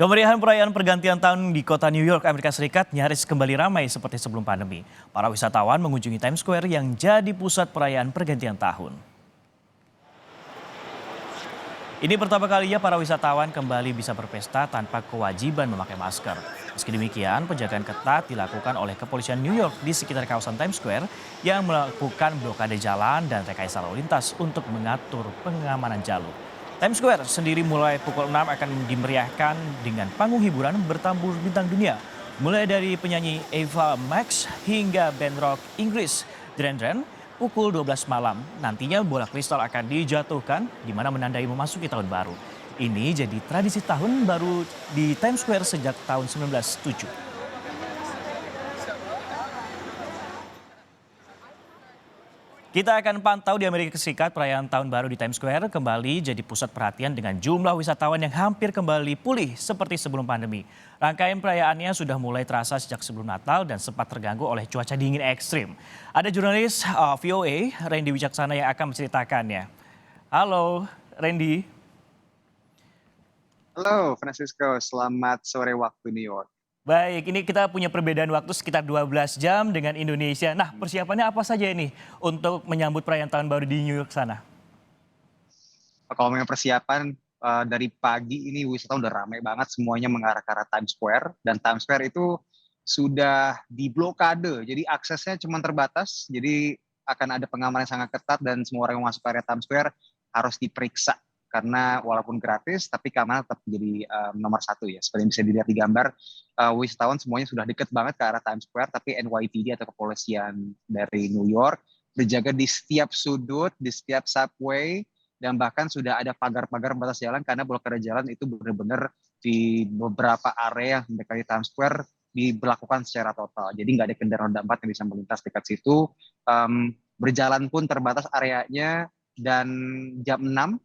Kemeriahan perayaan pergantian tahun di kota New York, Amerika Serikat nyaris kembali ramai seperti sebelum pandemi. Para wisatawan mengunjungi Times Square yang jadi pusat perayaan pergantian tahun. Ini pertama kalinya para wisatawan kembali bisa berpesta tanpa kewajiban memakai masker. Meski demikian, penjagaan ketat dilakukan oleh kepolisian New York di sekitar kawasan Times Square yang melakukan blokade jalan dan rekayasa lalu lintas untuk mengatur pengamanan jalur. Times Square sendiri mulai pukul 6 akan dimeriahkan dengan panggung hiburan bertambur bintang dunia. Mulai dari penyanyi Eva Max hingga band rock Inggris Duran Duran. Pukul 12 malam, nantinya bola kristal akan dijatuhkan di mana menandai memasuki tahun baru. Ini jadi tradisi tahun baru di Times Square sejak tahun 1907. Kita akan pantau di Amerika Serikat perayaan tahun baru di Times Square kembali jadi pusat perhatian dengan jumlah wisatawan yang hampir kembali pulih seperti sebelum pandemi. Rangkaian perayaannya sudah mulai terasa sejak sebelum Natal dan sempat terganggu oleh cuaca dingin ekstrim. Ada jurnalis VOA, Randy Wicaksana yang akan menceritakannya. Halo, Randy. Halo Francisco, selamat sore waktu New York. Baik, ini kita punya perbedaan waktu sekitar 12 jam dengan Indonesia. Nah, persiapannya apa saja ini untuk menyambut perayaan tahun baru di New York sana? Kalau memang persiapan dari pagi ini wisatawan udah ramai banget, semuanya mengarah ke arah Times Square, dan Times Square itu sudah diblokade, jadi aksesnya cuma terbatas, jadi akan ada pengamanan yang sangat ketat dan semua orang yang masuk ke area Times Square harus diperiksa karena walaupun gratis tapi keamanan tetap menjadi nomor satu ya. Seperti yang bisa dilihat di gambar, wisatawan semuanya sudah dekat banget ke arah Times Square, tapi NYPD atau kepolisian dari New York berjaga di setiap sudut, di setiap subway, dan bahkan sudah ada pagar-pagar batas jalan karena blokade jalan itu benar-benar di beberapa area yang mendekati Times Square diberlakukan secara total. Jadi nggak ada kendaraan roda 4 yang bisa melintas dekat situ. Berjalan pun terbatas areanya, dan jam 6,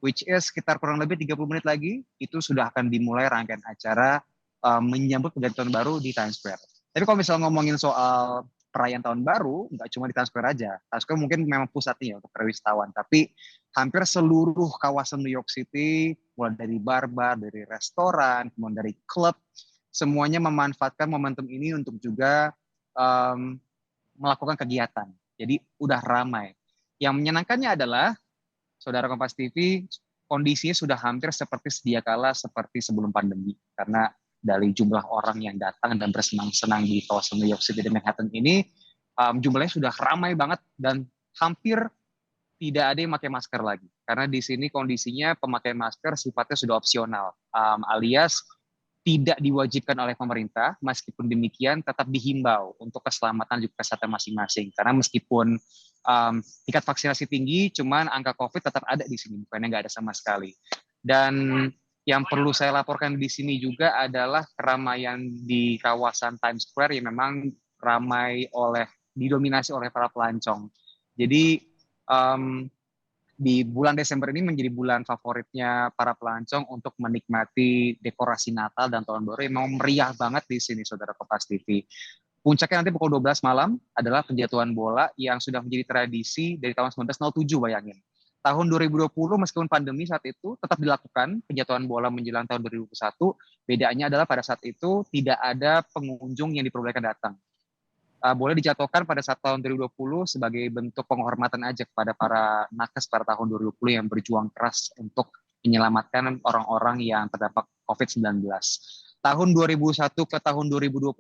which is sekitar kurang lebih 30 menit lagi, itu sudah akan dimulai rangkaian acara menyambut pergantian tahun baru di Times Square. Tapi kalau misalnya ngomongin soal perayaan tahun baru, nggak cuma di Times Square aja. Times Square mungkin memang pusatnya ya untuk para wisatawan, tapi hampir seluruh kawasan New York City, mulai dari bar-bar, dari restoran, kemudian dari klub, semuanya memanfaatkan momentum ini untuk juga melakukan kegiatan. Jadi udah ramai. Yang menyenangkannya adalah, Saudara Kompas TV, kondisinya sudah hampir seperti sedia kala seperti sebelum pandemi. Karena dari jumlah orang yang datang dan bersenang-senang di kawasan New York City dan Manhattan ini, jumlahnya sudah ramai banget dan hampir tidak ada yang pakai masker lagi. Karena di sini kondisinya pemakaian masker sifatnya sudah opsional, alias tidak diwajibkan oleh pemerintah, meskipun demikian tetap dihimbau untuk keselamatan juga kesehatan masing-masing. Karena meskipun tingkat vaksinasi tinggi, cuman angka COVID tetap ada di sini, bukannya nggak ada sama sekali. Dan yang perlu saya laporkan di sini juga adalah keramaian di kawasan Times Square yang memang didominasi oleh para pelancong. Jadi di bulan Desember ini menjadi bulan favoritnya para pelancong untuk menikmati dekorasi Natal dan Tahun Baru yang memang meriah banget di sini, Saudara Kompas TV. Puncaknya nanti pukul 12 malam adalah penjatuhan bola yang sudah menjadi tradisi dari tahun 1907, bayangin. Tahun 2020 meskipun pandemi saat itu tetap dilakukan penjatuhan bola menjelang tahun 2021, bedanya adalah pada saat itu tidak ada pengunjung yang diperbolehkan datang. Boleh dijatuhkan pada saat tahun 2020 sebagai bentuk penghormatan aja kepada para nakes pada tahun 2020 yang berjuang keras untuk menyelamatkan orang-orang yang terdampak COVID-19. Tahun 2001 ke tahun 2022,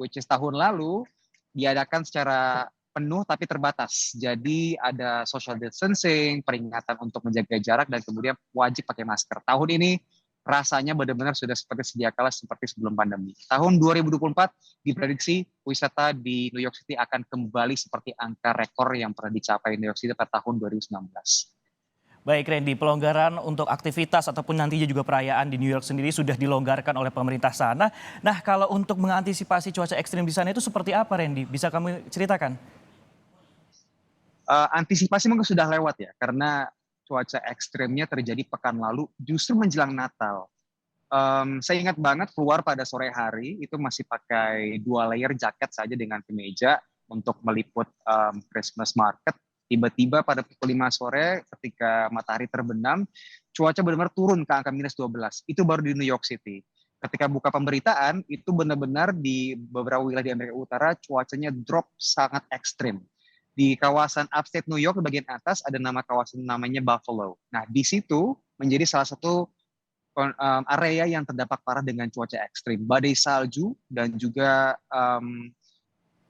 which is tahun lalu, diadakan secara penuh tapi terbatas. Jadi ada social distancing, peringatan untuk menjaga jarak, dan kemudian wajib pakai masker. Tahun ini rasanya benar-benar sudah seperti sedia kala seperti sebelum pandemi. Tahun 2024 diprediksi wisata di New York City akan kembali seperti angka rekor yang pernah dicapai New York City pada tahun 2019. Baik, Randy, pelonggaran untuk aktivitas ataupun nantinya juga perayaan di New York sendiri sudah dilonggarkan oleh pemerintah sana. Nah, kalau untuk mengantisipasi cuaca ekstrim di sana itu seperti apa, Randy? Bisa kamu ceritakan? Antisipasi mungkin sudah lewat ya, karena cuaca ekstrimnya terjadi pekan lalu justru menjelang Natal. Saya ingat banget keluar pada sore hari itu masih pakai 2 layer jaket saja dengan kemeja untuk meliput Christmas market. Tiba-tiba pada pukul 5 sore ketika matahari terbenam, cuaca benar-benar turun ke angka -12. Itu baru di New York City. Ketika buka pemberitaan, itu benar-benar di beberapa wilayah di Amerika Utara cuacanya drop sangat ekstrim. Di kawasan upstate New York, di bagian atas ada nama kawasan namanya Buffalo. Nah, di situ menjadi salah satu area yang terdampak parah dengan cuaca ekstrim. Badai salju dan juga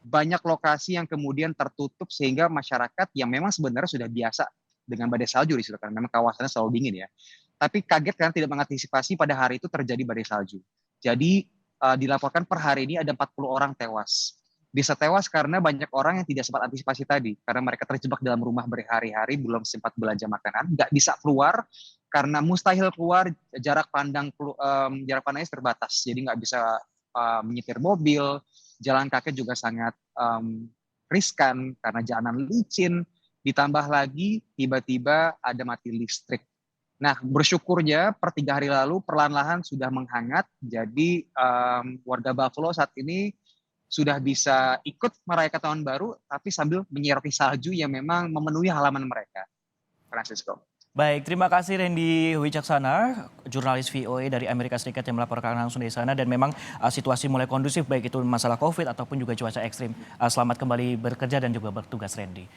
banyak lokasi yang kemudian tertutup sehingga masyarakat yang memang sebenarnya sudah biasa dengan badai salju di situ kan, memang kawasannya selalu dingin ya. Tapi kaget karena tidak mengantisipasi pada hari itu terjadi badai salju. Jadi dilaporkan per hari ini ada 40 orang tewas. Bisa tewas karena banyak orang yang tidak sempat antisipasi tadi, karena mereka terjebak dalam rumah berhari-hari, belum sempat belanja makanan, nggak bisa keluar karena mustahil keluar, jarak pandangnya terbatas, jadi nggak bisa menyetir mobil, jalan kaki juga sangat riskan karena jalanan licin, ditambah lagi tiba-tiba ada mati listrik. Nah, bersyukurnya per 3 hari lalu perlahan-lahan sudah menghangat, jadi warga Buffalo saat ini sudah bisa ikut merayakan tahun baru, tapi sambil menyeroti salju yang memang memenuhi halaman mereka. Francisco. Baik, terima kasih Randy Wicaksana, jurnalis VOA dari Amerika Serikat yang melaporkan langsung dari sana dan memang situasi mulai kondusif baik itu masalah COVID ataupun juga cuaca ekstrim. Selamat kembali bekerja dan juga bertugas Randy.